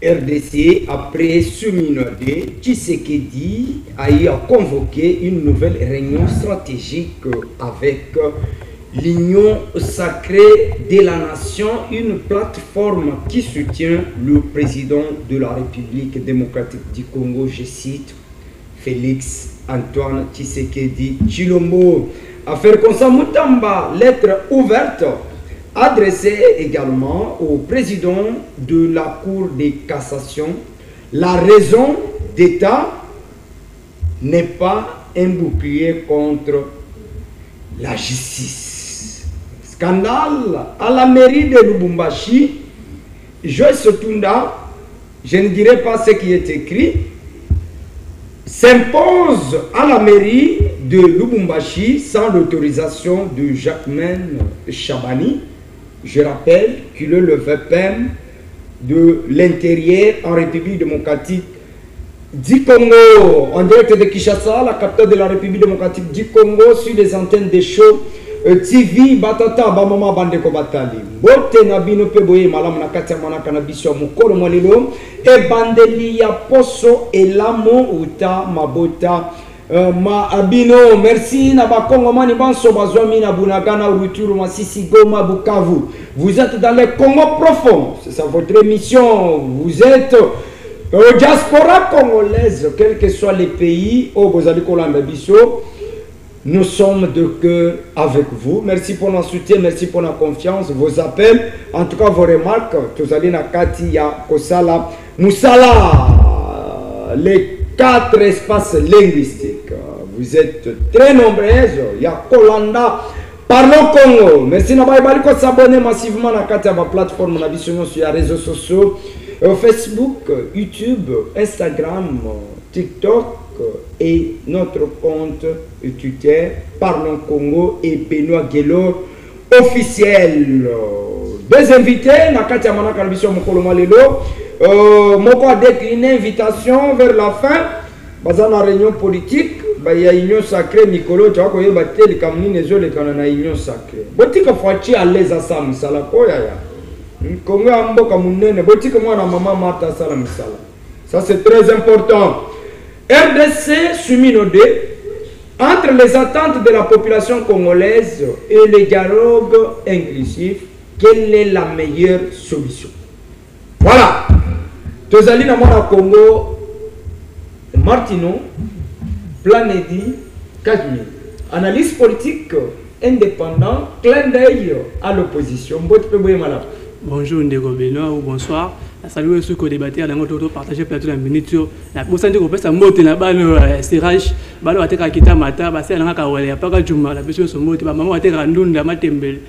RDC, après Suminode, Tshisekedi a convoqué une nouvelle réunion stratégique avec l'Union sacrée de la nation, une plateforme qui soutient le président de la République démocratique du Congo, je cite, Félix Antoine Tshisekedi Tshilombo. Affaire Konsa Mutamba, lettre ouverte adressée également au président de la Cour de cassation. La raison d'État n'est pas un bouclier contre la justice. Scandale à la mairie de Lubumbashi. Joyce Tunda, je ne dirai pas ce qui est écrit, s'impose à la mairie de Lubumbashi sans l'autorisation de Jacquemaine Chabani. Je rappelle qu'il est le VPM de l'intérieur en République démocratique du Congo, en direct de Kinshasa, la capitale de la République démocratique du Congo, sur les antennes des shows TV Batata Bamama Bandeko Batali. Bote Nabino Peboye Malam Nakatia Manaka Nabisio Mukolo Molelo et Bandeli ya Poso et Lamo Uta Mabota. Ma abino, merci Nabakongo Mani Banso Bazwami Nabunagana Ruturu Masisi Goma Bukavu. Vous êtes dans les Congo profonds, c'est ça votre émission. Vous êtes diaspora congolaise, quels que soient les pays, au Bozalikolanda Bisso. Nous sommes de cœur avec vous. Merci pour notre soutien, merci pour la confiance, vos appels, en tout cas vos remarques. Tozalina Katia Kosala Moussala, les 4 espaces linguistiques. Vous êtes très nombreuses. Il y a Kolanda, Parlons Congo. Merci Nabaïbaliko s'abonner massivement à Katia, ma plateforme, la vision sur les réseaux sociaux, Facebook, YouTube, Instagram, TikTok et notre compte Twitter Parlons Congo et Benoît Guélor officiel. Deux invités, Nakatia Manaka Biso Mokolo Malelo. Moko a décliné invitation vers la fin. Dans la réunion politique, il y a une union sacrée. Nicolo, tu vois, il y a des camines et les union sacrée. Botika Fouachi à l'aise à ça, Missala Koya. Congo a mboka munene. Botika moi na maman Mata Sala Missala. Ça c'est très important. RDC Suminode, entre les attentes de la population congolaise et le dialogue inclusif, quelle est la meilleure solution? Voilà. Tozali na mwana Congo, Martino, Planedi, Kajmi. Analyse politique indépendant, clin d'œil à l'opposition. Bonjour Ndeko Benoît ou bonsoir. Salut ceux qui ont débattu, on partager plateau la minute. La personne qui a un mot na balo serrage, balo ateka kita mata, basi alanga kawale apaka juma la personne son mot, maman ateka ndunda matembele.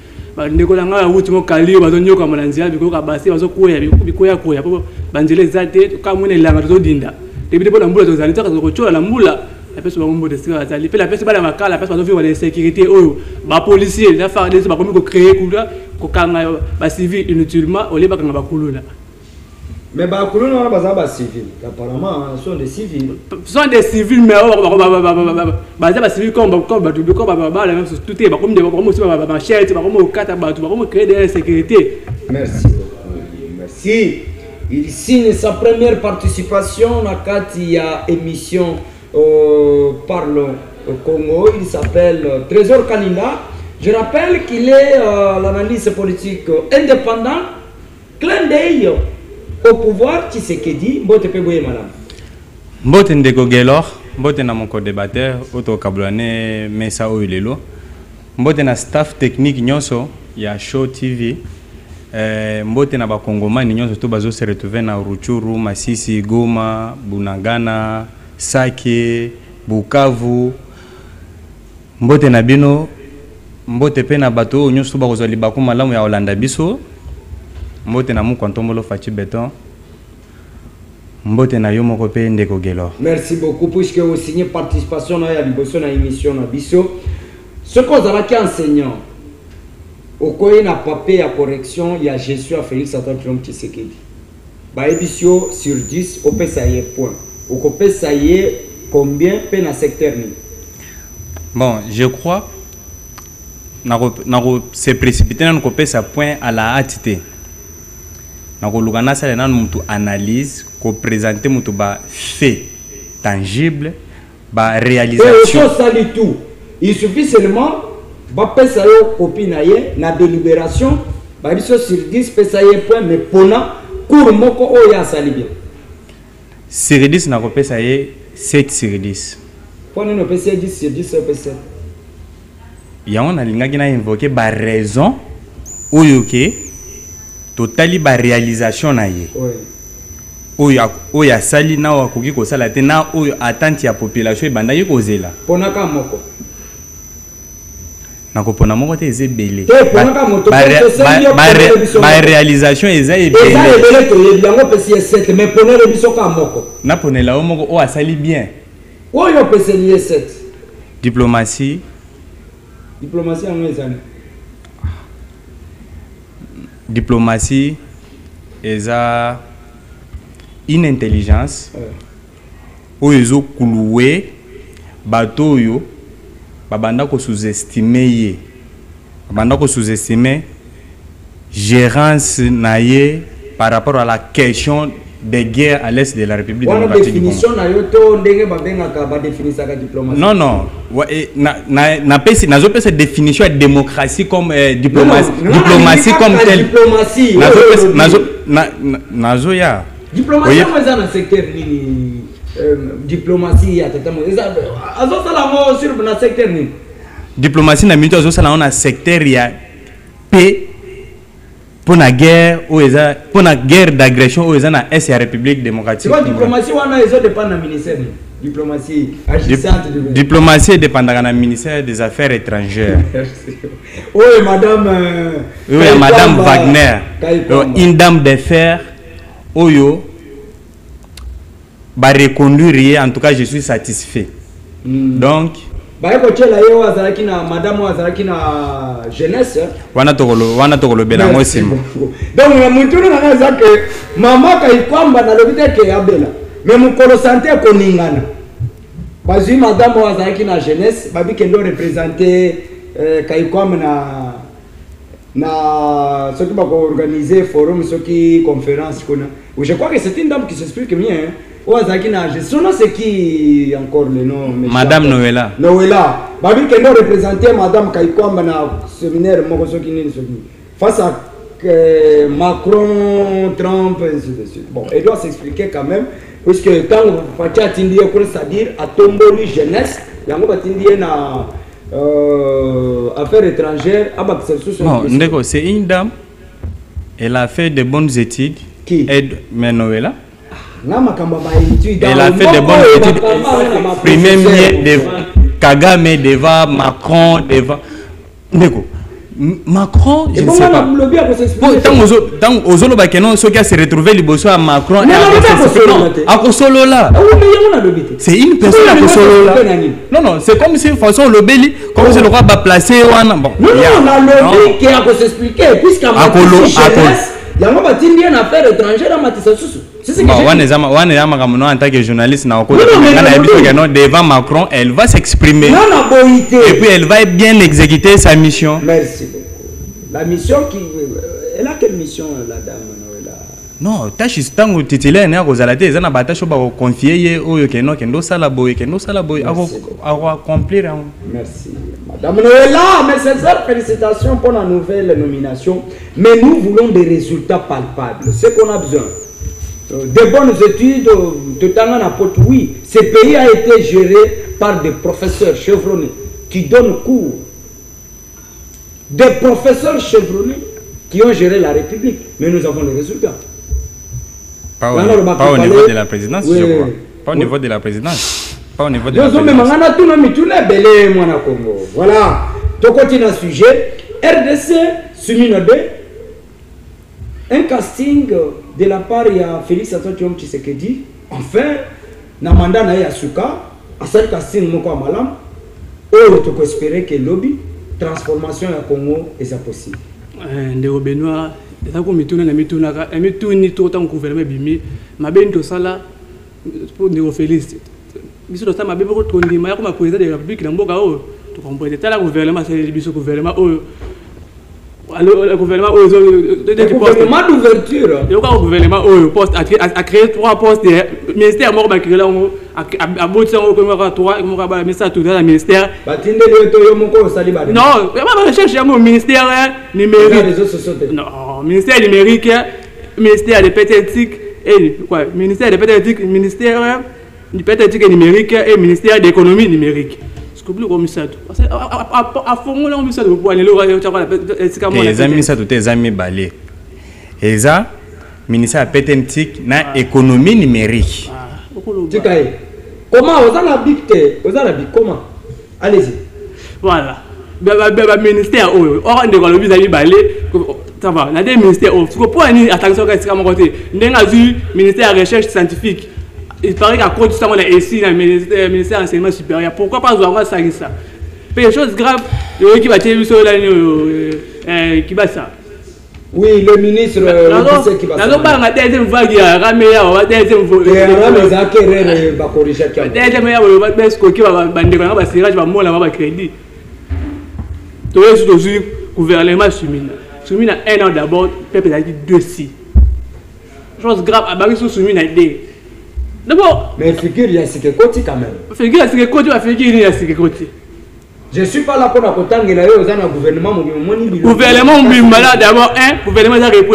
Ndeko langa wuti mo kalio bazonyo ka molanzia biko ka basi bazokuya bikoya koya po banzele zate ka mwene langa tozodinda. Depuis pour la mbula tozali taka kochola la mbula. La personne va mourir de ça, la personne va la la personne va vivre la sécurité, les policiers, les FARDC, va créer des civils inutilement, au lieu de faire. Mais les civils, apparemment, ce sont des civils. Ce sont des civils, mais les civils comme tout est, comme créer de la sécurité. Merci beaucoup. Merci. Il signe sa première participation à Katia émission. Parlons au Congo, il s'appelle Trésor Kalinda. Je rappelle qu'il est l'analyse politique indépendant, clin d'œil au pouvoir Tshisekedi. Mbote Peboye Madame. Mbote Ndeko Guélor, Mbote na mon co-débatteur, Auto Kabulane Mesa Oilelo. Mbote na staff technique nyonso, ya Show TV. Mbote na bakongomani nyonso to bazo se retrouver na Ruchuru, Masisi, Goma, Bunagana, Sake, Bukavu, Mbote na bino, Mbote pe na bato nyonso ba kozali bakuma lamu ya Olanda biso, Mbote na Mukontombolo Fachi Beton, Mbote na yo moko pe Ndeko Guélor. Merci beaucoup puisque vous signez participation na ya liboso na émission na biso. Ce qu'on a qui enseignant au koye na papier ya correction ya gestion à Félix Antoine Tshisekedi. Ba émission sur 10 au PSAE point. Au copé ça y est combien peine à secteur? Bon, je crois c'est précipité dans le copé ça point à la hâte. nakolukana sala na mutu analyse ko présenter mutu ba fait tangible ba réalisation ça dit tout. Il suffit seulement ba pesa yo copie na ye na délibération ba biso sur 10 pesa ye point mais pona cour moko o ya sali bien sur 10 na ko pesa ye 7 sur 10 pona no pesa 10 sur 10 pesa ya on a lingaki na invoquer ba raison oyo ke totali ba réalisation na ye oyo asali na wakoki kosala te na oyo attente ya population ebandaki kozela ponaka moko nakopona moko te eza ebele ba réalisation eza ebele yango pesi 7 mais ponele biso ka moko naponela o moko oyo asali bien oyo peseli 7 diplomatie yango ezana diplomatie eza une intelligence oyo ezokuluwe bato oyo babanda ko sous-estimer ye babanda ko sous-estimer gérance na ye par rapport à la question des guerres à l'est de la République démocratique du Congo. Non, non. Na pesa définition de démocratie comme diplomatie, diplomatie comme telle. Nazo ya. Diplomatie dans le secteur diplomatie ya tata mo. Azo sala mo sur le secteur ni. Diplomatie na minute azo sala na secteur ya paix. Pour la guerre d'agression aux na est la République démocratique. C'est quoi diplomatie wana ezo dépend du ministère. Diplomatie agissante diplomatie dépend du ministère des Affaires étrangères. Oui, madame madame Wagner. Une dame d'affaires oyo ba reconduire en tout cas je suis satisfait. Donc ba ko tshela yo azalaki na madame azalaki na jeunesse wana tokolo bela ngosimo donc na mutu na za ke mama Kaikwamba na lobite ke abela mais mukolo santé ko ningana bazui madame azalaki na jeunesse babi kendo représenter Kaikwamba na ce qui va organiser forum ce qui conférence kona je crois que c'est une dame qui s'explique bien c'est qui encore le nom Madame Noëlla. Noëlla. Babi kendo représenter Madame Kaikwamba na séminaire moko soki nini face à Macron, Trump ainsi de suite. Bon, elle doit s'expliquer quand même puisque quand Fatia tindi c'est-à-dire à tomboli jeunesse, yango batindi na affaires étrangères non, ndeko c'est une dame. Elle a fait de bonnes études. Qui? Mais Noëlla. Elle a fait de bonnes études. Premier ministre de Kagame devant Macron devant. Macron, je ne sais pas. Tant aux autres bakeno ceux qui se retrouvé liboso à Macron et à Kosolo là. C'est une personne à Kosolo là. Non non, c'est comme si façon le belli comme si le roi va placer wana bon. Non non, on a le qui a s'expliquer puisqu'à Macron il y a un batindi en affaires étrangères à Matissa Soussou. En tant que journaliste, devant Macron, elle va s'exprimer. Et puis elle va bien exécuter sa mission. Merci beaucoup. La mission qui. Elle a quelle mission, la dame Noëlla? Non, tâche tango titulaire ne akozalate ezana batasho ba confier oyo keno kendo sala boy accomplir. Merci. Madame Noëlla, mes sincères félicitations pour la nouvelle nomination. Mais nous voulons des résultats palpables. Ce qu'on a besoin. Des bonnes études de Tangana Pot, oui. Ce pays a été géré par des professeurs chevronnés qui donnent cours. Des professeurs chevronnés qui ont géré la République. Mais nous avons les résultats. Pas au niveau de la présidence, oui. Je crois. Pas au niveau de la présidence. Pas au niveau de la présidence. Voilà. Donc, continue le sujet. RDC, Suminode. Un casting de la part de Félix Antoine Tshisekedi. Enfin, na mandat na Yasuka, à ce casting moko malam, on peut espérer que lobby transformation à Congo est possible. Ndeko Benoît, ça comme mituna na mituna ka mituni to tant gouvernement bimi, ma bento sala pour Ndeko Félix. Biso to ça ma bebo ko ndima ya comme président de la République na mboka o to comprendre tala gouvernement c'est biso gouvernement o le gouvernement gouvernement d'ouverture. Le gouvernement a créé 3 postes. Le ministère mort créé là à Botsan au 3 ministère tout dans le ministère. Non, on recherche un ministère numérique. Non, ministère numérique, ministère de pététique et quoi? Ministère de pététique, ministère de pététique et numérique et ministère d'économie numérique. À fond, on a pour aller les amis, ça tout est amis balé. Et ça, ministère pététique na économie numérique. Comment vous en habitez? Vous en habitez comment? Allez-y. Voilà. Ministère, on a le vis-à-vis balé. Ça va. On a des ministères. Pourquoi on a attention à mon côté? On a vu ministère de recherche scientifique. Il paraît qu'à cause du temps, on a ici dans le ministère de l'enseignement supérieur. Pourquoi pas avoir ça? Mais les choses graves, qui va tirer sur la qui va ça. Oui, le ministre qui va ça. Nous avons une deuxième vague, on va deuxième vague. Deuxième vague, qui va bandeau, qui va montrer la crédit. Tout est sur le gouvernement Soumina. Soumina 1 an d'abord, peuple a dit 2 si. Chose grave, à Barry Soumina dit. D'abord. Mais figure, il y a ce côté quand même. Figure, il y a ce côté, il y a ce côté. Je ne suis pas là pour apporter le gouvernement. Gouvernement, malade d'abord, gouvernement, ça répond.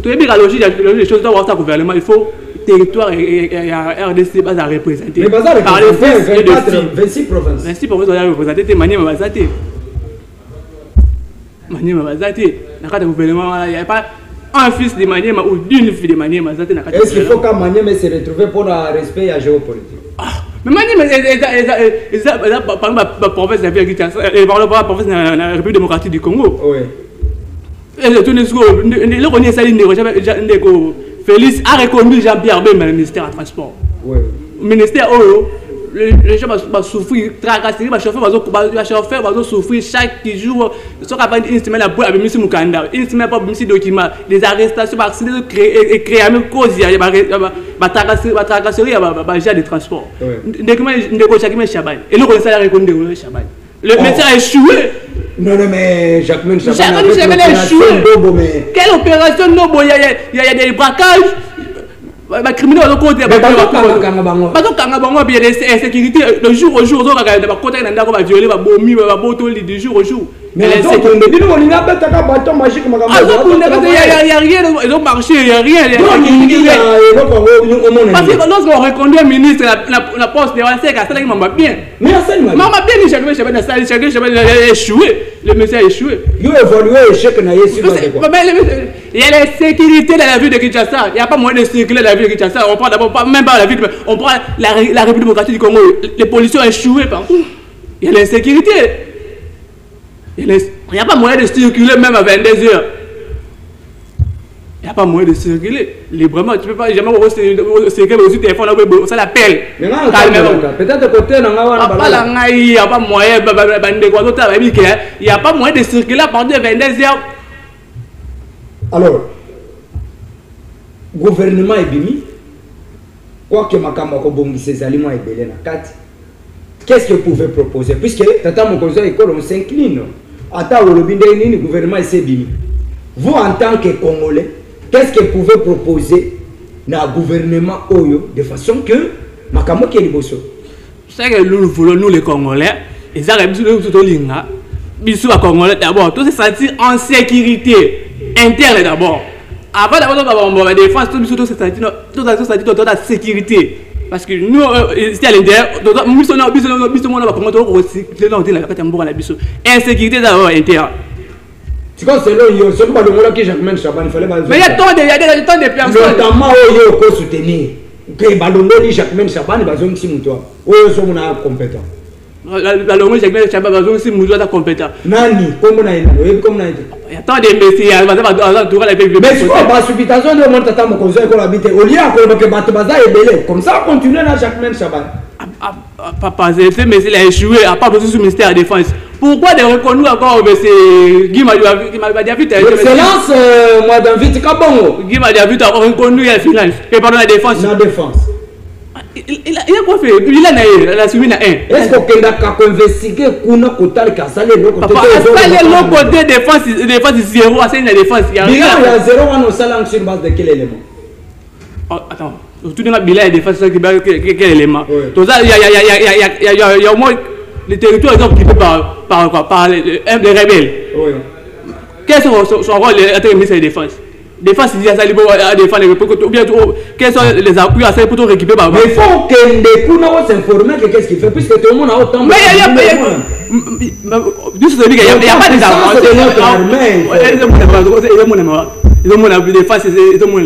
Tu es bien la logique des choses dans le gouvernement. Il faut territoire et RDC pas à représenter. Mais ça représente 26 provinces. 26 provinces doivent représenter Maniema Bazate. Maniema Bazate. Dans le cadre du gouvernement, il n'y a pas un fils de Maniema ou d'une fille de Maniema Bazate. Est-ce qu'il faut que Maniema se retrouve pour le respect à la géopolitique? Mais Maniema, par exemple, la province de la République démocratique du Congo. Oui. Félix a reconnu Jean-Pierre Bemba le ministère des Transports. Oui. Le ministère, les gens vont souffrir, tracasser, les chauffeurs vont souffrir chaque jour. Ils sont capables d'une semaine à boire avec M. Mukanda, une semaine pour M. Document, des arrestations, créer une cause, il y a tracasserie, il y a des transports. Et le conseil a reconnu Chaban. Le médecin a échoué. Non, mais Jacqueline Chaban a échoué. Quelle opération Nobo? Il y a des braquages. Les criminels ont côté. Il y a des insécurités de jour au jour. On va violer, du jour au jour. Mais il n'y a rien, ils ont marché, il n'y a rien. Parce que lorsqu'on reconduit un ministre, la poste de l'ANSEC, ça m'a bien. Mais m'a bien, chacun a échoué. Le monsieur a échoué. Il y a la sécurité dans la ville de Kinshasa. Il n'y a pas moyen de circuler dans la ville de Kinshasa. On prend d'abord même pas la ville, on prend la République démocratique du Congo. Les policiers ont échoué partout. Il y a l'insécurité. Il n'y a pas moyen de circuler même à 22 heures. Il n'y a pas moyen de circuler librement. Tu ne peux pas jamais circuler sur le téléphone, ça l'appelle. Peut-être côté il n'y a pas moyen. Il n'y a pas moyen de circuler à partir de 22 heures. Alors, gouvernement est bimi. Quoi que Makamba Kobongi ses aliments est belé na 4. Qu'est-ce que vous pouvez proposer? Puisque Tata Mokonzo école, on s'incline. Ata Wolobinde le gouvernement est bimi. Vous, en tant que Congolais, qu'est-ce que vous pouvez proposer dans le gouvernement Oyo de façon que Makamba qui est liboso? C'est que nous voulons, nous les Congolais, et ça, nous Congolais d'abord, tout se sentir en sécurité interne d'abord. Avant d'avoir la défense, tout se sentir dans la sécurité. Parce que nous, ici à l'intérieur, nous sommes insécurité d'abord interne. C'est comme selon ce que je dis, Jacqueline Chaban, il fallait pas. Mais il y a tant de personnes. Notamment, il faut soutenir. Que Balongo dit Jacqueline Chaban, il va dire que c'est toi. Oui, ils sont compétents. Balongo Jacqueline Chaban, il va dire que c'est compétent. Nani, comment on a été? Il y a tant de messieurs, il va dire mais c'est quoi la subitation de mon tata Mokonzo qu'on habite? Au lieu que Batabaza est belé. Comme ça, on continue dans Jacqueline Chaban. Papa, ce monsieur a échoué, à part besoin du ministère de la Défense. Pourquoi de reconnaître encore Guy Madiavite? Excellence, Madame Vite Kabongo. Guy Madiavite a reconnu la finance. Et pendant la défense. La défense. il a quoi fait? Il a soumis à 1. Est-ce qu'on a investigué Kuna Kotal Kassale l'autre côté? L'autre côté défense 0, c'est une défense. Il y a 0 on salang sur base de quel élément? Attends, tout le monde bilan et défense quel élément? Donc ça, il y a au moins les territoires occupés par les rebelles. Quels sont son rôle de ministre de la Défense? Défense, il y a ça, ou bien quels sont les appuis à ça pour récupérer par. Mais il faut que les Kuna s'informer que qu'est-ce qu'il fait, puisque tout le monde a autant. Mais il n'y a pas des défense, ils ont mon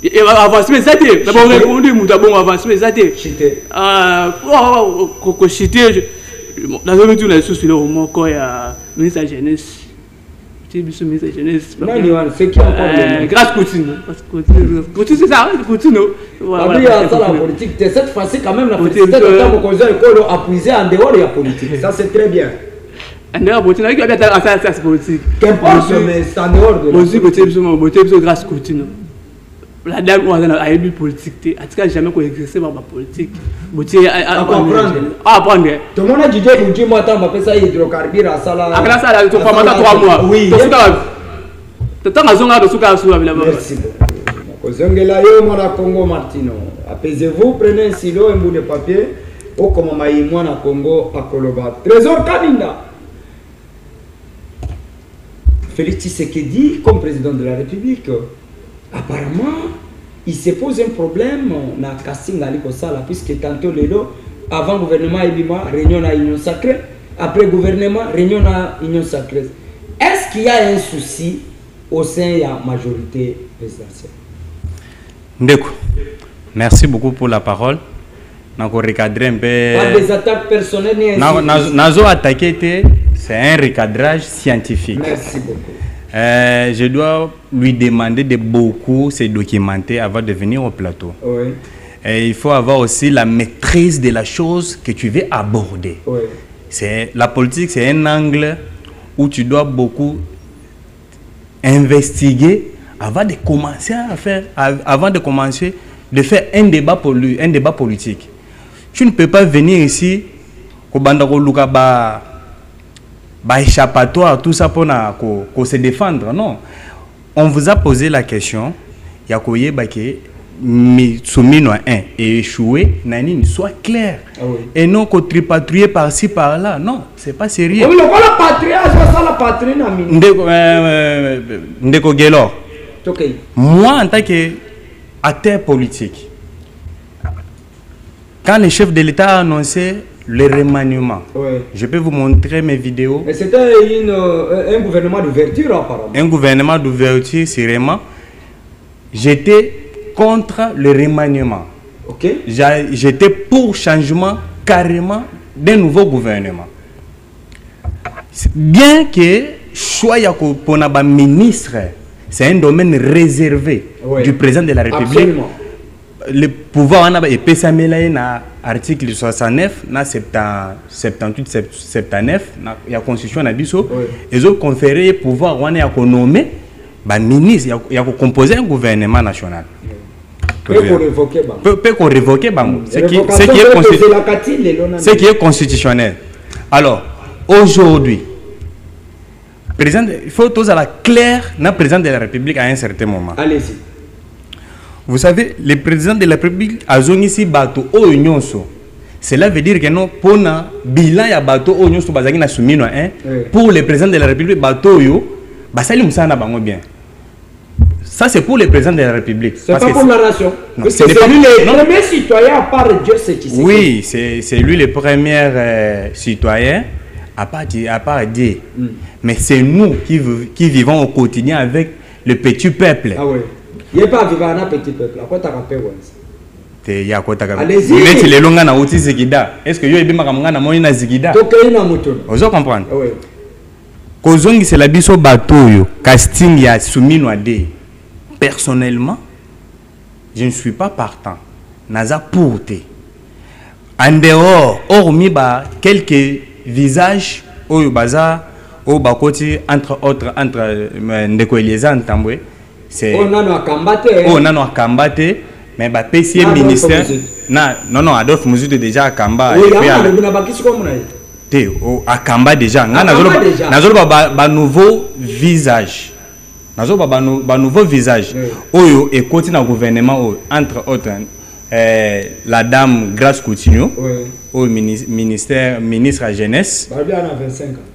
il va avancer, mais ça t'est. D'abord, on dit, bon, avancer, mais ça t'est. Chité. Chité, dans le tour, les sous-filets au moins, quand il y a ministre de la Jeunesse. Ministre de la Jeunesse. Non, c'est qui encore? Grâce Coutinho. Coutinho, c'est ça, Coutinho. Voilà. Il y a ça la politique. Cette fois-ci, quand même, la politique de temps pour causer l'école a puisé en dehors de la politique. Ça, c'est très bien. En dehors de la politique, il y a bien ça, c'est politique. Qu'importe, mais c'est en dehors de la politique. Aussi, grâce Coutinho. La dame a élu politique, en tout cas jamais qu'on exerce ma politique. À comprendre. À apprendre. Tout le monde a dit que vous dites moi tant on appelle ça hydrocarbure à ça là. À grâce à la tu pendant 3 mois. Oui. Tu t'as raison là de ce cas sur la. Merci beaucoup. Kozongela yo mwana Congo Martino. Apaisez-vous, prenez un stylo, un bout de papier. Au comme maï mwana Congo à Koloba. Trésor Kaninda. Félix Tshisekedi comme président de la République. Apparemment, il se pose un problème dans le casting puisque tantôt avant le gouvernement, il y a réunion à l'Union sacrée, après le gouvernement, réunion à l'Union sacrée. Est-ce qu'il y a un souci au sein de la majorité présidentielle? Ndeko, merci beaucoup pour la parole. Nous avons recadré un peu. Pas des attaques personnelles. Nous avons attaqué, c'est un recadrage scientifique. Merci beaucoup. Je dois lui demander de beaucoup se documenter avant de venir au plateau. Oui. Et il faut avoir aussi la maîtrise de la chose que tu veux aborder. Oui. La politique, c'est un angle où tu dois beaucoup investiguer avant de commencer à faire, de faire un débat politique. Tu ne peux pas venir ici au Bandaro Lukaba. Échappatoire, tout ça pour se défendre. Non. On vous a posé la question. Yakoye Bake, Soumino 1 et échoué, Nani soit clair. Ah oui. Et non qu'on tripatouille par-ci par-là. Non, c'est pas sérieux. Oui, la patrie, c'est ça la patrie, Nami. Ndeko Gelor. Moi, en tant qu'acteur politique, quand le chef de l'État a annoncé le remaniement. Ouais. Je peux vous montrer mes vidéos. Mais c'était un gouvernement d'ouverture apparemment. Un gouvernement d'ouverture, sûrement. J'étais contre le remaniement. Okay. J'étais pour changement carrément d'un nouveau gouvernement. Bien que choix pour un ministre, c'est un domaine réservé du président de la République. Absolument. Le pouvoir on a et na article 69 na 78 79 il y a constitution na biso et autres conféré pouvoir on a nommer ba ministre il y a composer un gouvernement national peut révoquer ce qui est constitutionnel. Alors aujourd'hui président il faut tous à la claire na président de la République à un certain moment. Allez-y. Vous savez, le président de la République a zongé ici bateau au Nyonso. Cela veut dire que non, pour le bilan ya bateau au Nyonso, pour le président de la République, bateau yo, bien. Ça, c'est pour le président de la République. C'est pas pour la nation. C'est lui le premier citoyen à part Dieu, c'est qui. Oui, c'est lui le premier citoyen à part Dieu. Mais c'est nous qui vivons au quotidien avec le petit peuple. Ah oui. Il n'y a pas vivre un petit peuple. À quoi tu as rappelé? Allez-y. Est-ce que vous avez Zigida? Vous comprenez? Oui. Kozongi c'est la biso bateau casting ya Soumino Ade. Personnellement, je ne suis pas partant. Naza pourté. En dehors, hormis quelques visages au baza au bakoti entre autres entre Ndeko Eliezer Ntambwe. On a nos Kambate. Mais bah PC ministère non Adolphe Muzutu déjà à Kamba oui, et puis à Kamba déjà nazolo ba nouveau visage nazolo ba nouveau visage oyo et continue na gouvernement entre autres la dame Grace Coutinho au ministre à la jeunesse.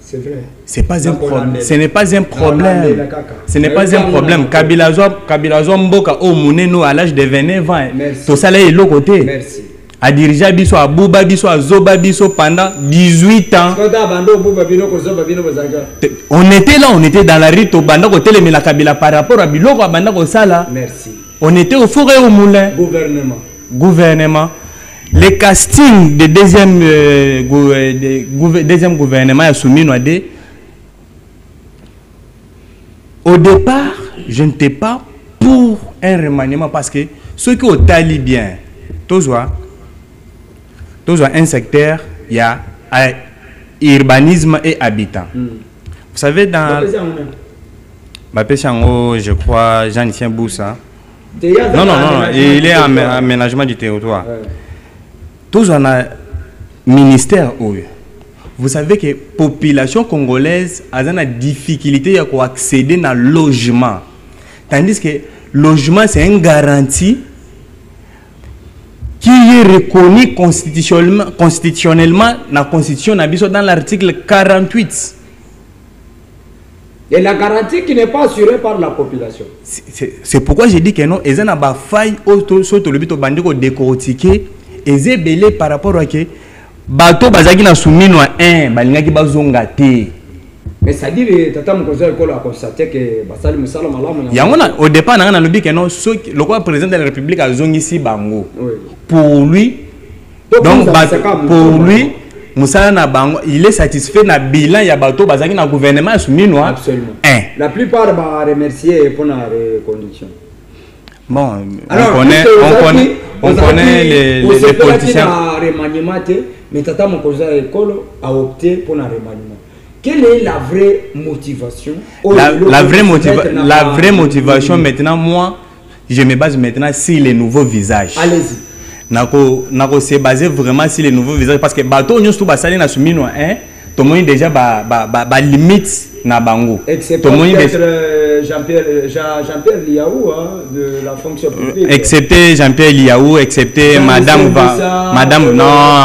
C'est vrai. C'est pas un problème. Ce n'est pas un problème. Ce n'est pas un problème. Kabila Mboka au Mouneno à l'âge de 29 ans. Tout ça là est l'autre côté. Merci. A diriger Biso, à Bouba Biso, à Zoba Biso pendant 18 ans. On était là, on était dans la rue au Banda côté les Kabila par rapport à Biloko à Banda Sala. Merci. On était au four et au moulin. Gouvernement. Le casting de deuxième gouvernement a soumis Noadé. Au départ, je n'étais pas pour un remaniement parce que ceux qui ont talibien, tous un secteur, il y a urbanisme et habitant. Vous savez, dans je crois, Jean-Etienne Boussa. Non, il est en aménagement du territoire. Tous on a ministère. Vous savez que la population congolaise a une difficulté à accéder à logement. Tandis que le logement, c'est une garantie qui est reconnue constitutionnellement dans la Constitution dans l'article 48. Et la garantie qui n'est pas assurée par la population. C'est pourquoi j'ai dit que non, il y a une faille au décortiquer. Et belé par rapport à que bateau bazaki na soumis no un balingaki bazonga te. Mais ça dit tata Mokonza Ekolo a constaté que basali musala malamu ya au départ na lobi que non le quoi président de la République a zongi si bango. Pour lui donc pour lui musala na bango il est satisfait na bilan ya bateau bazaki na gouvernement soumis no. Absolument. La plupart va remercier pour la reconduction. Bon, on connaît les politiciens. Mais Tata Mokonza Ekolo a opté pour un remaniement. Quelle est la vraie motivation? La vraie motivation maintenant, moi, je me base maintenant sur les nouveaux visages. Allez-y. Nako se baser vraiment sur les nouveaux visages parce que bateau nous tout basali na soumino tout le monde déjà ba limite na bango. Excepté Jean-Pierre Liaou de la fonction publique. Excepté Jean-Pierre Liaou, excepté Madame non.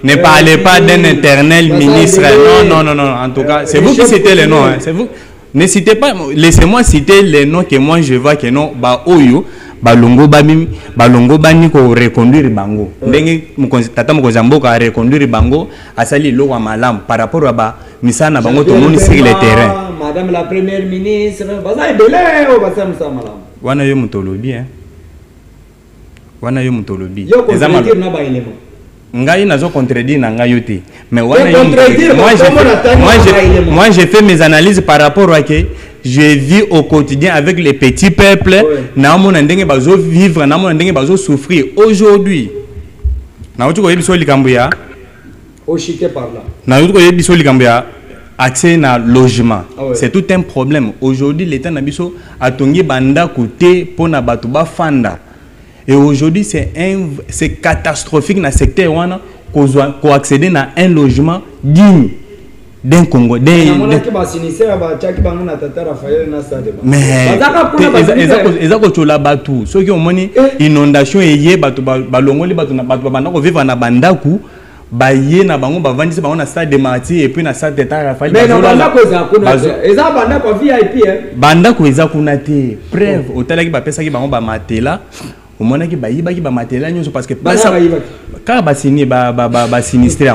Ne parlez pas d'un éternel ministre. Non. En tout cas, c'est vous qui citez les noms. C'est vous. Ne citez pas. Laissez-moi citer les noms que moi je vois que non. Oyo. Balongo bani ko reconduire bango ndenge tata Mokonza Mboka a reconduire bango asali lo wa malam par rapport à misana bango to moni sur le terrain. Madame la première ministre baza belé o basa msa malam wana yo mutolobi ezama na ba élément ngai nazo contredire na ngai yote mais wana moi j'ai fait mes analyses par rapport à que je vis au quotidien avec les petits peuples. Namon ndenge bazo vivre, namon ndenge bazo souffrir aujourd'hui. Na utu ko yebiso likambuya. Oshite par là. Na utu ko yebiso likambuya accès na logement. C'est tout un problème. Aujourd'hui l'État na biso atongi banda côté pona batu ba fanda. Et aujourd'hui c'est catastrophique dans le secteur wana ko accéder na un logement digne d'un Congo. Mais ils ont la batou. Ceux qui ont monnaie inondation et yé batou balongoli batou na batou bandako vivre na bandaku baye na bango bavandisi bango na stade de Mati et puis na stade de Tarafa. Mais na bandako eza bandako VIP bandako eza kuna te preuve otalaki ba pesa ki bango ba matela au moins qui bayi ba matela nyonso parce que quand ba signé ba sinistré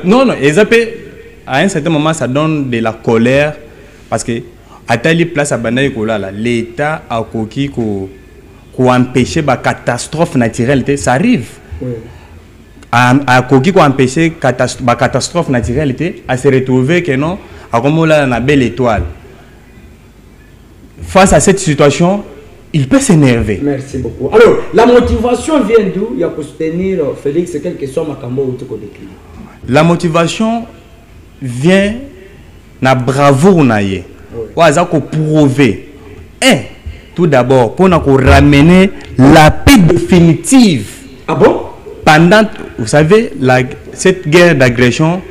non à un certain moment ça donne de la colère parce que à telle place à banda là l'État a coquille ko empêcher ba catastrophe naturelle ça arrive à coquille ko empêcher catastrophe naturelle à se retrouver que non à comme là na belle étoile face à cette situation. Il peut s'énerver. Merci beaucoup. Alors, la motivation vient d'où? Il y a pour soutenir Félix, quelle question Makambo ou tout décrit. La motivation vient na bravoure naie. Ou à ça qu'on prouver. tout d'abord pour nous ramener la paix définitive. Ah bon? Pendant, vous savez, cette guerre d'agression,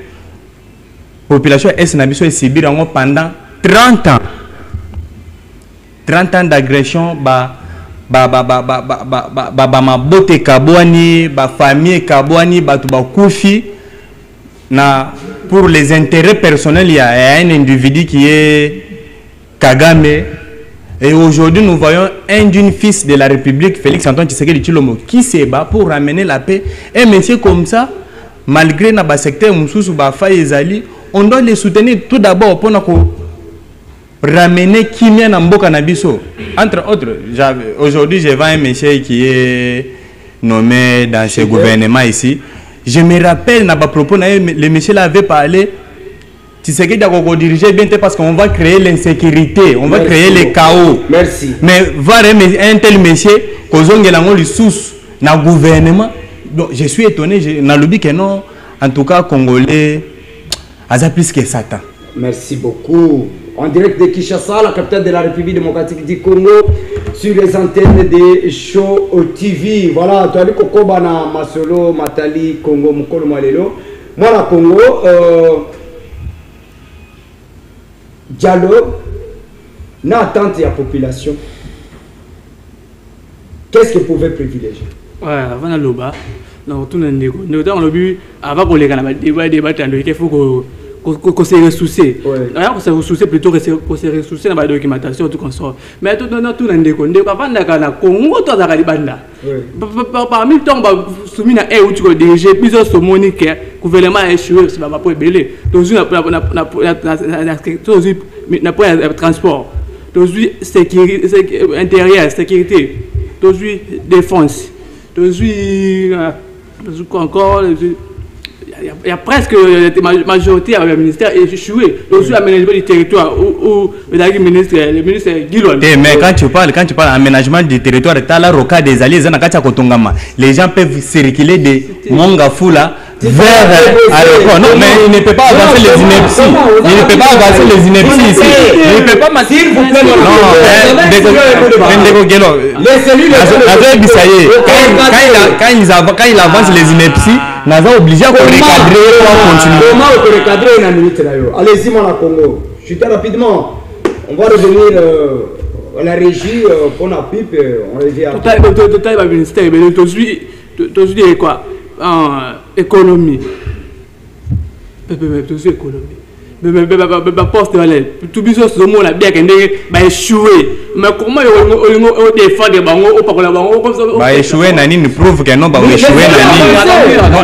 la population est subie pendant 30 ans. 30 ans d'agression, mabote kabwani, famille kabwani, koufi. Pour les intérêts personnels, il y a un individu qui est Kagame. Et aujourd'hui, nous voyons un d'une fils de la République, Félix Antoine Tshisekedi Tshilombo, qui se bat pour ramener la paix. Un monsieur comme ça, malgré le secteur on doit les soutenir tout d'abord pour ramener Kimia Namboka Nabiso. Entre autres, aujourd'hui, je vois un monsieur qui est nommé dans ce gouvernement ici. Je me rappelle, à propos, le monsieur avait parlé. Tshisekedi a dirigé bien parce qu'on va créer l'insécurité, on va créer le chaos. Merci. Mais voir un tel monsieur, le sous dans le gouvernement, je suis étonné, dans le que non, en tout cas, Congolais, a plus que Satan. Merci beaucoup. En direct de Kinshasa, la capitale de la République démocratique du Congo, sur les antennes de Show TV. Voilà, tu as dit Kokoba na Masolo, Matali, Congo, Mukolo Malelo. Moi, la Congo, dialogue, n'a attente de la population. Qu'est-ce que vous pouvez privilégier? Ouais, avant le bas, non, tout le monde, on a vu, avant qu'on les gagne, débat, il faut qu'on se ressourcer. Alors, qu'on se ressourcer plutôt que se ressourcer dans la documentation, tout comme ça. Mais tout le monde, avant de Congo, tout le monde, parmi le temps, soumis à où tu as dirigé plusieurs somoniques, le gouvernement a échoué, c'est pas pour ébeler. Donc, on n'a pas de transport, sécurité intérieure, sécurité, défense, encore. Il y a presque la majorité avec le ministère échoué. Donc, sur l'aménagement du territoire, où le ministre Guilon. Mais quand tu parles d'aménagement du territoire, tu as la roca des alliés, les gens peuvent circuler de Mongafula vers aéroport. Non, mais il ne peut pas avancer les inepties. Il ne peut pas avancer les inepties ici. Il ne peut pas m'assurer. S'il vous plaît, quand il avance les inepties, nous sommes obligés de recadrer pour continuer. Comment on peut recadrer une minute là? Allez-y, mon Congo. Chuter rapidement. On va revenir à la régie pour la pipe. On revient. Tout à ministère, mais tu dis quoi? Économie. Économie. Mais poste tout bizarre ce mot là bien qu'il va échouer. Mais comment on défend des bangos au pas comme ça? Bah échouer nani ne prouve que non, bah échouer nani.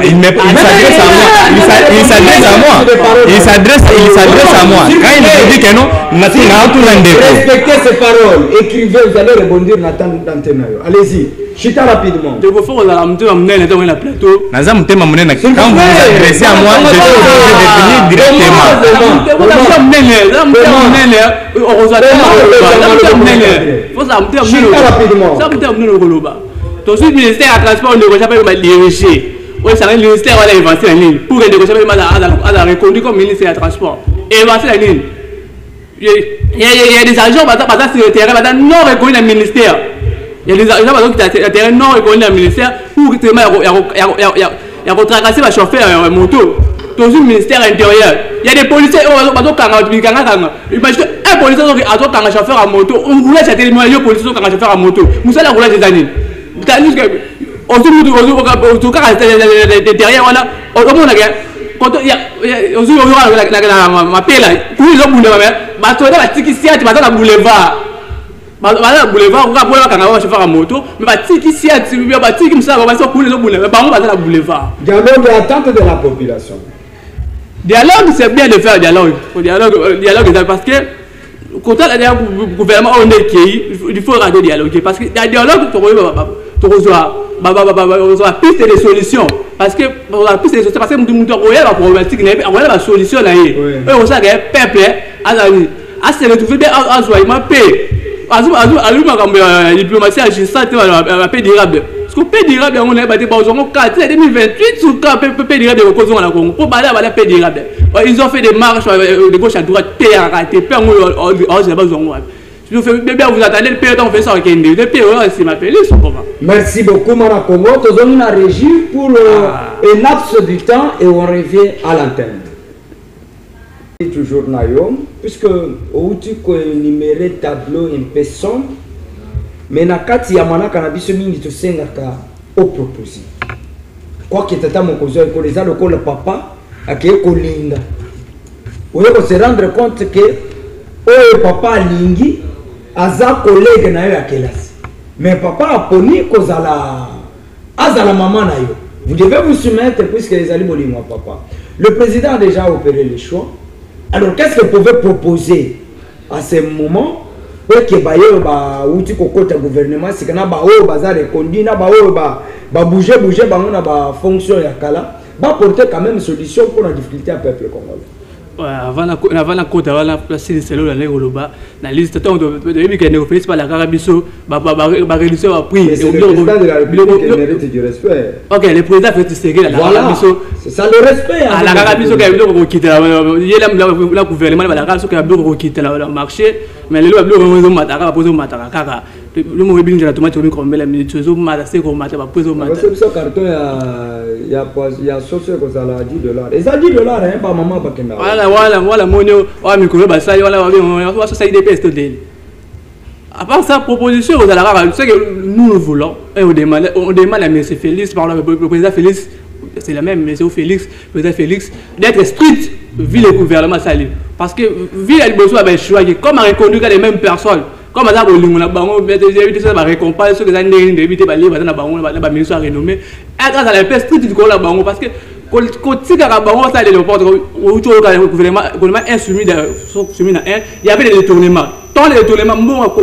Il s'adresse à moi. Il s'adresse à moi. Quand il me dit que non, respectez ces paroles. Écrivez, vous allez rebondir dans l'antenne. Allez-y. Chita rapidement. De vos forces, la plateau. Quand vous vous adressez à moi, je vais définir directement. Il y a des agents sur le terrain non reconnus dans le ministère. Il y a des agents qui sont sur le terrain non reconnus dans le ministère pour tracasser le chauffeur moto. Dans le ministère intérieur, il y a des policiers qui imagine un policier qui a un chauffeur à moto, on roule chez les moyens policiers qui ont un chauffeur à moto. Nous allons rouler des années. En tout cas, derrière, voilà, quand il y a ma paix là, ils ont boulé, mais tu as dit qu'il y a un boulevard. Boulevard, on va voir un chauffeur à moto, mais il y a un boulevard. Dialogue et attente de la population. Dialogue, c'est bien de faire dialogue. Dialogue, parce que quand le gouvernement il faut rater dialoguer. Parce que le dialogue, tu reçois piste de solutions. Parce que la piste de solutions, parce que nous avons la problématique, on a la solution là. On sait que le peuple a se retrouvé bien à soi, il m'a payé. À la diplomatie, j'ai senti la paix durable. Parce que paix durable, on a battu par 2028 sur le paix durable de Congo la Congo. Pour parler à la paix durable. Ils ont fait des marches de gauche à droite, paix à rater, paix en haut, Vous attendez le père, on fait ça, ok, le père, c'est ma Félix. Merci beaucoup, Mara Congo. Nous avons une régie pour un laps du temps et on revient à l'antenne. Toujours Nayom, puisque au tu énuméré tableau un peu sombre, mais nakati ya mana cannabis mingi to sengaka au proposé. Quoi que tata mon cousin ko les le papa ake ko linga. On peut se rendre compte que oh papa lingi aza collègue na yo ya classe. Mais papa a poni ko azala maman na yo. Vous devez vous soumettre puisque les ali bolingo papa. Le président a déjà opéré les choix. Alors, qu'est-ce qu'il pouvait proposer à ce moment pour que bayo ba outil kokota gouvernement c'est kana ba o bazar reconduit na ba o ba bouger ba on ba fonction ya kala ba porter quand même solution pour la difficulté à peuple congolais. Avant la côte, avant la place de celle-là, la liste de négocier par la Carabiso, réduction à prix. C'est le président de la République qui mérite du respect. Ok, le président fait tirer la Carabiso. C'est ça le respect. À la Carabiso, il y a le quitter la gouvernement, la Carabiso qui a bloqué quitter le marché, mais le bloqué au Matara, poser au Matara. Le mot de la tomate, comme la minute, c'est au Matara, comme Matara, poser au Matara. C'est ce carton, il y a sauce comme ça, $10. Et ça $10, hein, pas maman, pas Kenda. Voilà, mon Dieu, ça y est, ça y est, à part sa proposition, c'est que nous voulons, et on demande à M. Félix, par le président Félix, c'est la même, M. Félix, le président Félix, d'être strict, vu le gouvernement sali. Parce que, vu le besoin de choix, comme on reconduit les mêmes personnes, comme on a évité ça, récompense, ceux qui ont évité le ministre renommé, grâce à la paix stricte du gouvernement, parce que quand tu as les gouvernement insoumis il y avait des détournements. Tant les détournements,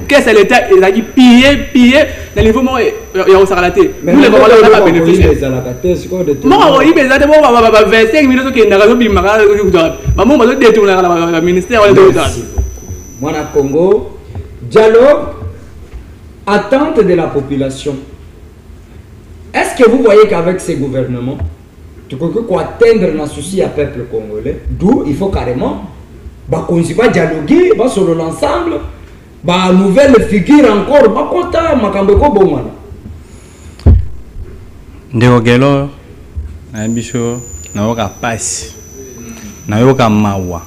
qu'est-ce que l'État a dit piller, le niveau il y a aussi relaté. Nous les Congolais on n'a pas bénéficié. Non, il y a 25 minutes qui n'ont détourné le ministère. Moi, Congo, dialogue, attente de la population. Est-ce que vous voyez qu'avec ces gouvernements, tu peux atteindre un souci à peuple congolais, d'où il faut carrément qu'on dialoguer sur l'ensemble, nouvelle figure encore, content, Makambeko Bomana. Ndegogelo, Nabiso, Naoka passe, Naoka mawa.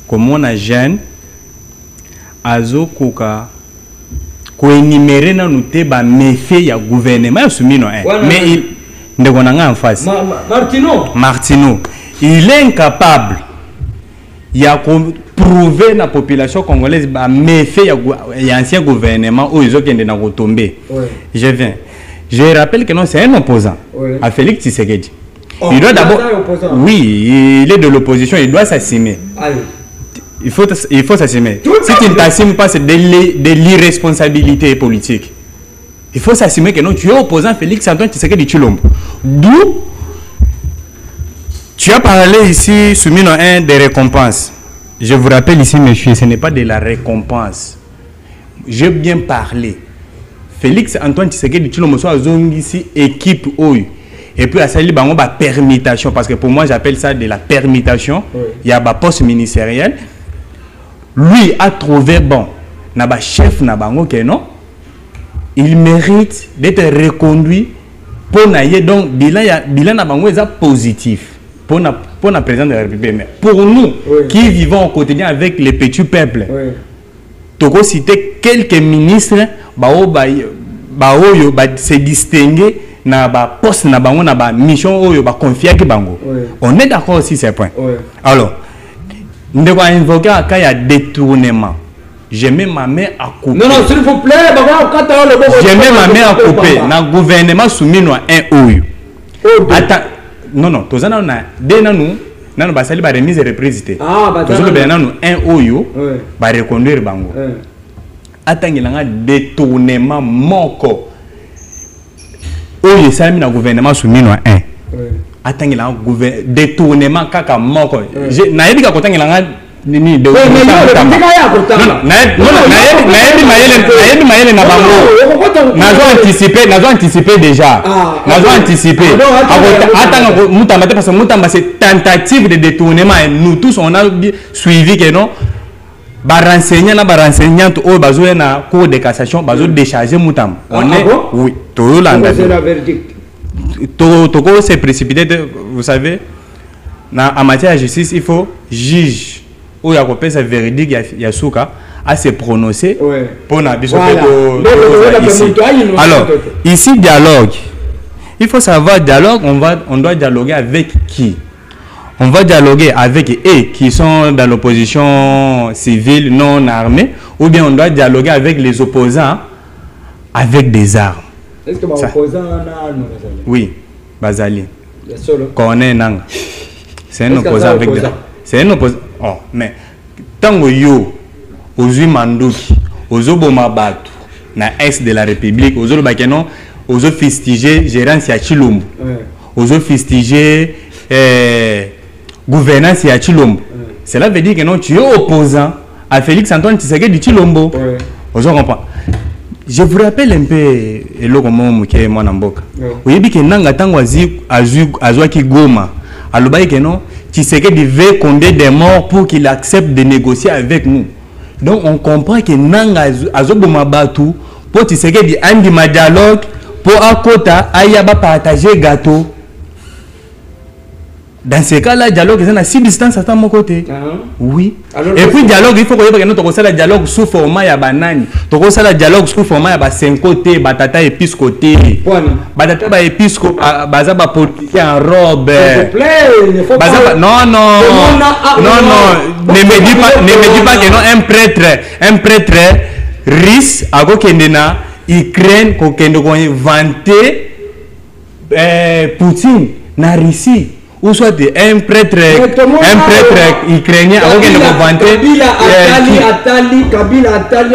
Comme on a jeune, Azo Koka, ko énumérer na noté ba méfait ya gouvernement soumis non mais ndegona en face Martino il est incapable ya prouver na population congolaise ba méfait ya ancien gouvernement où ils ont kende na retomber. Je rappelle que non c'est un opposant à Félix Tshisekedi. Il doit d'abord oui, il est de l'opposition, il doit s'assumer. Il faut s'assumer. Si tu ne t'assumes pas, c'est de l'irresponsabilité politique. Il faut s'assumer que non, tu es opposant Félix Antoine Tshisekedi Tshilombo. D'où tu as parlé ici, soumis dans un des récompenses. Je vous rappelle ici, monsieur, ce n'est pas de la récompense. J'ai bien parlé. Félix Antoine Tshisekedi Tshilombo soit ici équipe OU. Et puis à Sali Bango, permutation, parce que pour moi j'appelle ça de la permutation. Il y a un poste ministériel. Lui a trouvé bon, naba chef nabango que non, il mérite d'être reconduit pour naïe donc bilan nabango est positif pour la présidente de la République. Mais pour nous qui vivons au quotidien avec les petits peuples, Togo citer quelques ministres se distinguer na ba poste na bango na ba mission oyo ba confier ki bango. On est d'accord aussi ces points. Alors nous devons invoquer un cas de détournement. Je mets ma main à couper. Non, s'il vous plaît, je mets ma main à couper. Dans le gouvernement soumis à un OU. Attends, non, tous en a dès nous, nous basali ba remise représenté. Tous en a un OU, ba reconduire bango. Attends, il y a un détournement moko. OU ça mis dans le gouvernement soumis à un. Attends, il y a un détournement kaka moko. Na yebi ka kotanga langa nini de. Na bango. Nazo anticiper déjà. Nazo anticiper. Attends, mutamba parce que mutamba c'est tentative de détournement et nous tous on a suivi que non. Renseignant na renseignante au bazo na cour de cassation bazo décharger mutam. On est oui, tout là. C'est la verdict. Toko s'est précipité, vous savez, en matière de justice, il faut juge ou il y a un verdict, il y a souka à se prononcer pour na biso. Alors, ici dialogue. Il faut savoir dialogue, on doit dialoguer avec qui? On va dialoguer avec eux qui sont dans l'opposition civile non armée, ou bien on doit dialoguer avec les opposants avec des armes. Est-ce que les opposants ont des armes? Oui, Bazali. Corneille Nang. C'est un opposant avec des armes. C'est un opposant. Oh, mais tant que yo, aux Mandouki, aux Obomabatu, na est de la République, aux Obakeno, aux officiers gérants à Chilombo, aux officiers gouvernance à Chilombo. Cela veut dire que non, tu es opposant à Félix Antoine Tshisekedi de Chilombo. Vous comprenez? Je vous rappelle un peu le comment que moi n'amboka. Vous voyez que nanga tango azwa ki goma. Aloba que non, Tshisekedi veut compter des morts pour qu'il accepte de négocier avec nous. Donc on comprend que nanga azoboma batu pour Tshisekedi andi ma dialogue pour akota ayaba partager gâteau. Dans ce cas-là, dialogue est à 6 distances à mon côté. Oui. Alors, et puis dialogue, il faut que nous avons le dialogue sous format ya banani. Tu as le dialogue sous format ya 5 côtés, batata épice côté. Batata ba épice baza ba politicien en robe. S'il te plaît, non. Ne me dis pas que non un prêtre risque à kokendena Ukraine kokendo ko vanter Poutine na Russie. Ou soit un prêtre ukrainien avant qu'il ne vante Kabila Atali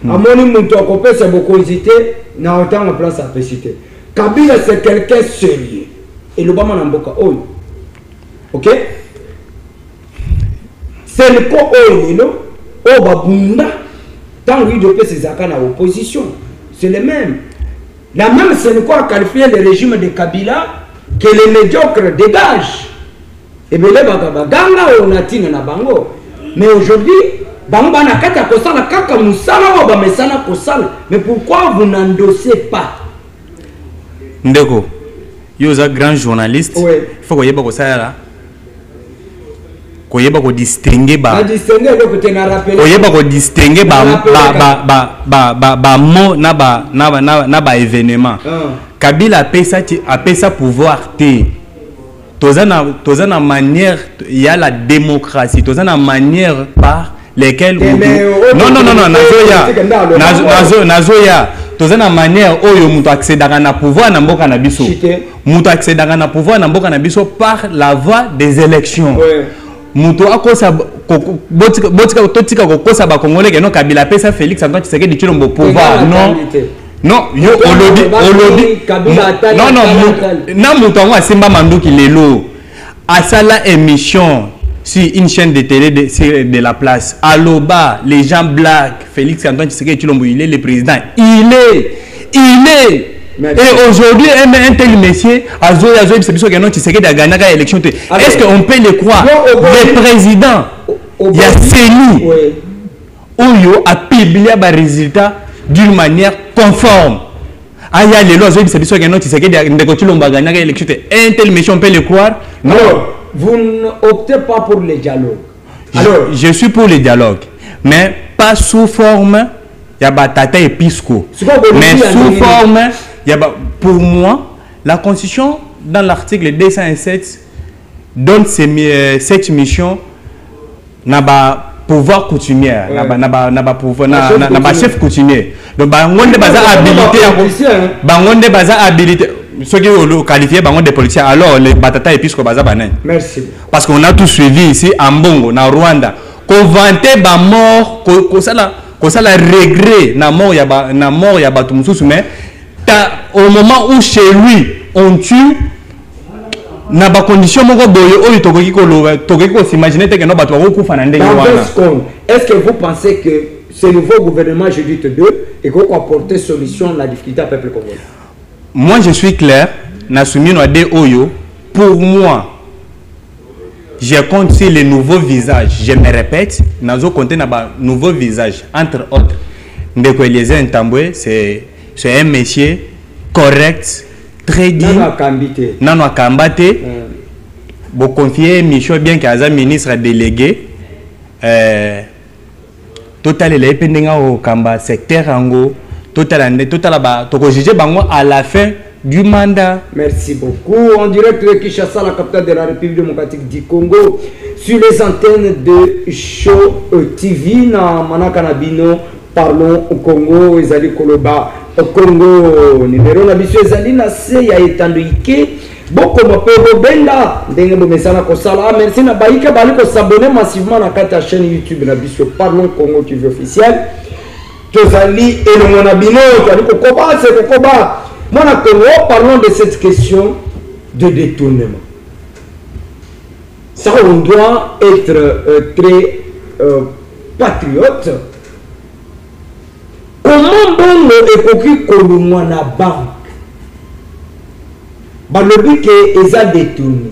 amoni muntu akopesa bokosité na autant en place à pécité. Kabila c'est quelqu'un sérieux et le bama namboka oyo. OK? C'est le ko oyo o babunda tant lui de pesa zaka na opposition. C'est le même. La même c'est le quoi qualifier le régime de Kabila que les médiocres dégagent. Et bien là, on a tiré na bango. Mais aujourd'hui, bango na kata kosala kaka musala ba mesana kosala. Mais pourquoi vous n'endossez pas? Ndeko, yo za grand journaliste. Il faut que yeba kosala là. Ko yeba ko distinguer ba. Distinguer le côté na rappeler. Ko yeba ko distinguer ba mo na ba événement. Kabila a pesa pouvoir té. Tozana manière, il y a la démocratie. Tozana manière par lesquelles nazoya. Tozana manière oyo muto accédera na pouvoir na mboka na biso. Muto accédera na pouvoir na mboka na biso par la voie des élections. Muto akosa botika totika kokosa ba congolais que non Kabila pesa Félix Antoine Tshisekedi Tshilombo pouvoir non. Non, yo olobi non na mutango asimba manduki lelo asala émission sur une chaîne de télé de la place aloba les gens blaguent Félix Antoine Tshisekedi Tshilombo il est le président il est et aujourd'hui un tel monsieur azoya c'est biso que non Tshisekedi a gagné la élection. Est-ce qu'on peut le croire? Le président Yasseni Oyo a publié les résultats d'une manière conforme. Aya les lois c'est biso que non Tshisekedi a gagné l'élection. Un tel monsieur on peut le croire? Non. Alors, vous n'optez pas pour le dialogue. Alors, je suis pour le dialogue, mais pas sous forme il y a batata et pisco. Mais sous forme il y a pour moi la constitution dans l'article 207 donne cette mission n'a pas pouvoir coutumier n'a pas pouvoir n'a pas chef coutumier. Donc bangonde baza habilité ceux qui ont qualifié bangonde des politiciens alors les batata et pisco baza banane. Merci. Parce qu'on a tout suivi ici en Bongo na Rwanda qu'on vantait ba mort qu'on ça la regret na mort ya batu mususu mais au moment où chez lui on tue na ba condition moko boye oyo tokoki ko s'imaginer que no batu ko kufa na ndenge wana. Est-ce que vous pensez que ce nouveau gouvernement Judith 2 et qu'on apporter solution à la difficulté à peuple congolais? Moi je suis clair na soumis no de oyo pour moi je compte sur les nouveaux visages. Je me répète, nous compter sur les nouveaux visages. Entre autres, Ndeko Eliezer Ntambwe, c'est un monsieur correct, très digne. Nano Akambate. Vous confiez Michaud bien qu'il ministre délégué. Total les pendinga au Kamba secteur Ango. Total à la fin du mandat. Merci beaucoup. En direct de Kinshasa, la capitale de la République démocratique du Congo, sur les antennes de Show TV, na Manakanabino, parlons au Congo, Ezali Koloba, au Congo, numéro Nabiso Ezali, Nase, ya étant de Ike, beaucoup m'appellent Benda, Dengue Mesana Kosala, merci Nabaïka, Baliko s'abonner massivement à la chaîne YouTube Nabiso, parlons Congo TV officiel. Tozali et le Monabino, Kokoba, c'est Kokoba. Mon Congo, parlons de cette question de détournement. Ça, on doit être très patriote. Comment bon époque Kolumwa na banque? Le but que ils ont détourné.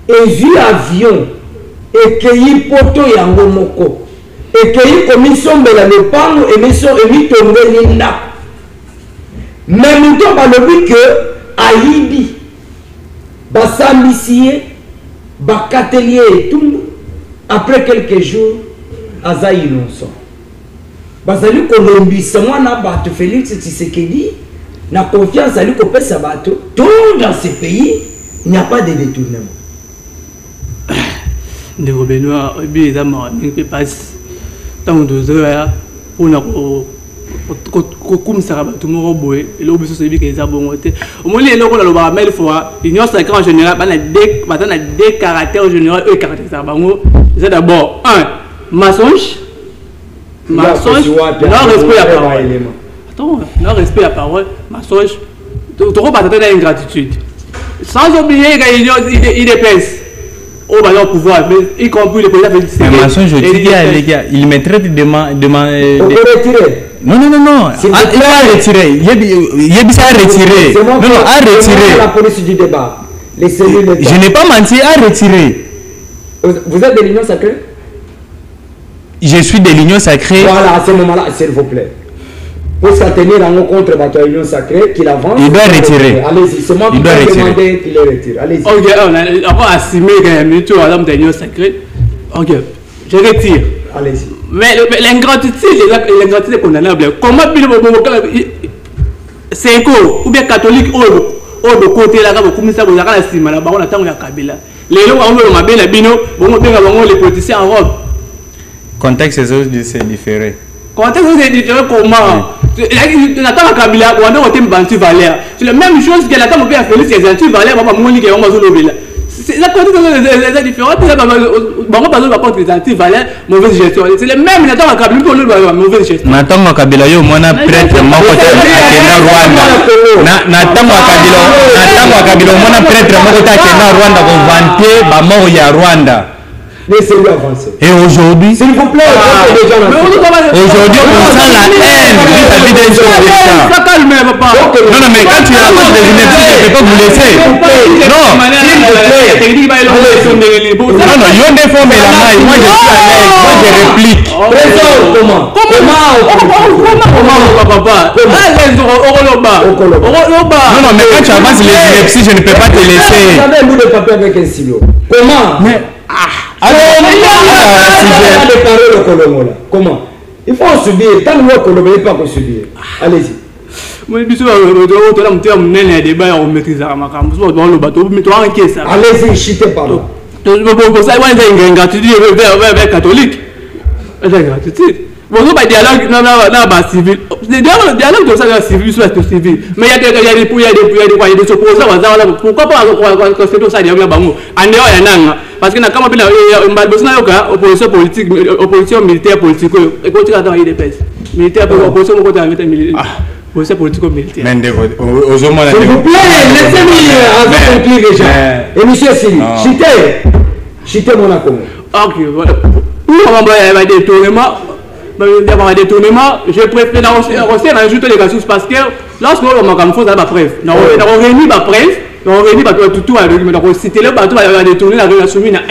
Et vu avion et que y poto yango moko. Et que y commission de la dépense et mission et mis tombé l'inda. Mais nous avons le but que Haïti, Bassambisier, Bakatelier et tout, après quelques jours, Aza innocent. Bazali Colombie, c'est moi na bato Félix Tshisekedi, na confiance à lui qu'on peut s'abattre. Tout dans ces pays, il n'y a pas de détournement. Ndeko Benoît, il y a des gens passe tant de heures pour nous. Comme ça va tout le monde boire et l'objet c'est bien que les abonnés au moins les locaux là le baromètre fois l'union sacrée en général on a des caractères généraux et caractères ça c'est d'abord un mensonge non respect à parole attends non respect à parole mensonge tu pas t'attendre à ingratitude sans oublier qu'il dépense au ballon pouvoir mais y compris le président Félix Tshisekedi mensonge je dis les gars il me traite de on peut retirer. Non. Il va retirer. Il a retiré. Non, à retirer. La police du débat. Les cellules de je n'ai pas menti, à retirer. Vous êtes de l'Union sacrée? Je suis de l'Union sacrée. Voilà, à ce moment-là, s'il vous plaît. Pour s'atteindre en contre l'Union sacrée, qu'il avance. Il doit retirer. Allez-y, c'est moi qui vais demander qu'il le retire. Allez-y. Ok, on va assumer qu'il y a l'Union sacrée. Ok, je retire. Allez-y. Mais l'ingratitude est condamnable. Comment c'est quoi ou bien catholique ou de côté là comme ça vous avez la cime là on attend la Kabila les gens on va bien la bino bon bien les politiciens en robe contexte c'est différent comment on attend la Kabila on a un thème bantu valeur c'est la même chose que l'attend bien Félix c'est anti valeur on va monique on va zolo c'est la contexte est différent bon pas besoin contre les anti valeurs mauvaise gestion c'est le même l'attend la Kabila pour le mauvaise gestion n'attend la Kabila yo mona prêtre moko ta Rwanda n'attend la Kabila mona prêtre moko ta kenda Rwanda ko vanter ba mort ya Rwanda. Laissez-le avancer. Et aujourd'hui, s'il vous plaît, aujourd'hui on sent la haine vis-à-vis d'un chef d'État. Non, mais quand tu racontes les universités, je ne peux pas vous laisser. Non, il y a des fois, mais la maille, moi je suis à l'aise, moi je réplique. Comment Non, mais quand tu avances les universités, je ne peux pas te laisser. Vous avez un bout de papier avec un stylo. Comment? Comment? Il faut subir. Tant que vous ne pas subir. Allez-y. Allez-y, chitez par là. Bon, pas dialogue, non, civil. Le dialogue de ça, civil, soit civil. Mais il y a des opposants, pourquoi pas c'est ça, il y a un parce que n'a pas opposition politique, opposition militaire politique, et quand tu as dans les militaire, opposition politique militaire. S'il vous plaît, laissez-moi conclure déjà. Et monsieur Sili, chitez mon accord. Ok, voilà. On va détournement. Je préfère rajouter les ressources parce que lorsque on m'a fait la preuve, on a réuni la preuve, on réunit tout à l'heure, donc c'était le bateau va détourner la soumis à 1.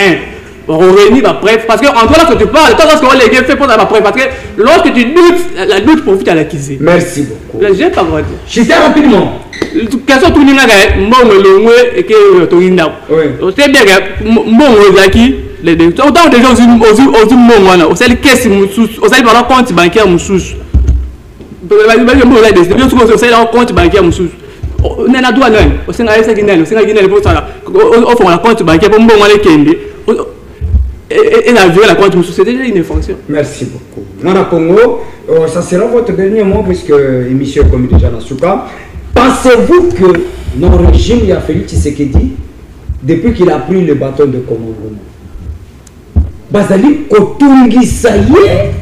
On réunit ma preuve parce que en toi lorsque tu parles, toi lorsque on les fait pour la preuve parce que lorsque tu doutes, la doute profite à l'acquisition. Merci beaucoup. J'ai pas voté. J'étais rapidement. Question tout le monde bon le et que tu inda. Oui. C'est bien que bon zaki les deux. Autant des gens aussi bon wana. Au sel caisse au sel par compte bancaire mususu. Au sel compte bancaire mususu. Nana doit non. Au sel ngale sekindele pour ça. Au fond la compte bancaire pour bon wale kende. Et la vie, la compte, c'est déjà une fonction. Merci beaucoup. Nana Congo, ça sera votre dernier mot puisque l'émission est comme déjà dans ce cas. Pensez-vous que notre régime, il a fait Tshisekedi, depuis qu'il a pris le bâton de commandement, Bazali Kotungi Saye,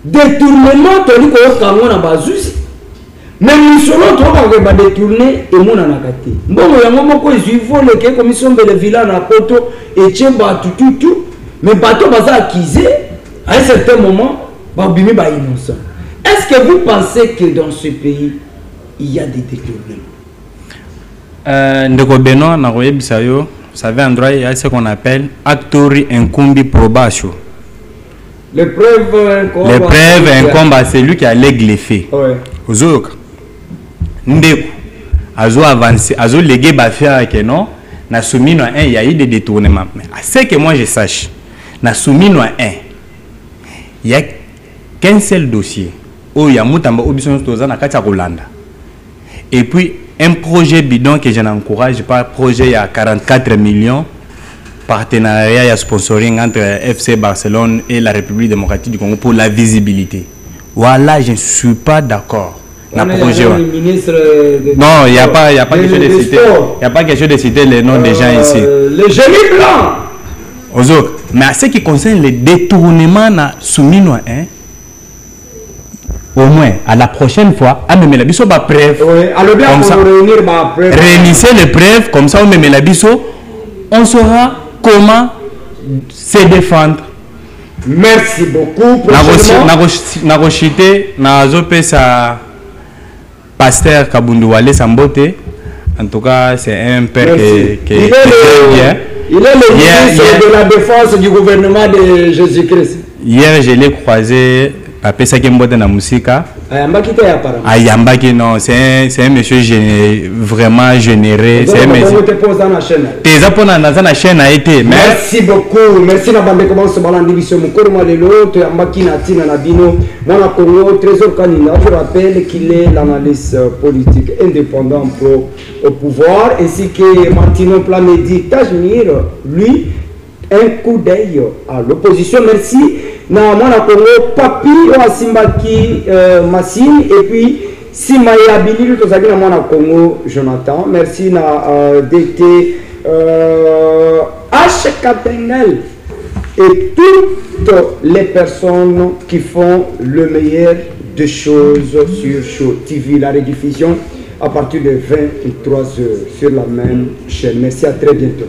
détournement, Tony Koyo na Bazuzi, mais nous sommes tous va détourner et mon anakati. Bon, il y a un moment où ils vont les commissions de la villa na Poto et Tchemba tout, mais bateau baza accusé à un certain moment, Babimi ba innocent. Est-ce que vous pensez que dans ce pays il y a des détournements? Ndeko Benoît na Bisayo, vous savez en droit il y a ce qu'on appelle actori incumbi probatio. Les preuves incombe à celui qui allègue les faits. Ozoyoka. Ndeko azo avancer, azo léguer ba faire que non, na soumis no 1 il y a eu des détournements. Mais à ce que moi je sache, na soumis no 1 il y a qu'un seul dossier où il y a mutamba obison toza na kati ya Rolanda. Et puis un projet bidon que je n'encourage pas, projet il y a 44 millions, partenariat et sponsoring entre FC Barcelone et la République démocratique du Congo pour la visibilité. Voilà, je ne suis pas d'accord. Non, il n'y a pas question de citer. Il n'y a pas question de citer les noms des gens ici. Les génies blancs. Mais à ce qui concerne les détournements na soumis hein, au moins à la prochaine fois, à même la biso ba preuve. Comme ça, réunissez les preuves comme ça, on met la biso, on saura comment se défendre. Merci beaucoup. Nagochité, sa pasteur Kabundu Wale Sambote. En tout cas, c'est un père qui est bien. Il est le ministre de la défense du gouvernement de Jésus-Christ. Hier, je l'ai croisé. Après ça, il na musika. Ayambaki, non, c'est un monsieur vraiment généreux. C'est un monsieur. Merci beaucoup. Merci na bande commence balandi biso mukuru malelo to yambaki na tina na bino. Mwana Congo Trésor Kanina, je rappelle qu'il est l'analyste politique indépendant pro au pouvoir ainsi que Martino Plamedi Tajmir, lui un coup d'œil à l'opposition. Merci. Na mwana Congo papi o asimbaki Massine et puis Simaya Bilili tozaki na mwana Congo Jonathan. Merci na DT H. Kapengel et toutes les personnes qui font le meilleur des choses sur Show TV, la rediffusion à partir de 23h sur la même chaîne. Merci, à très bientôt.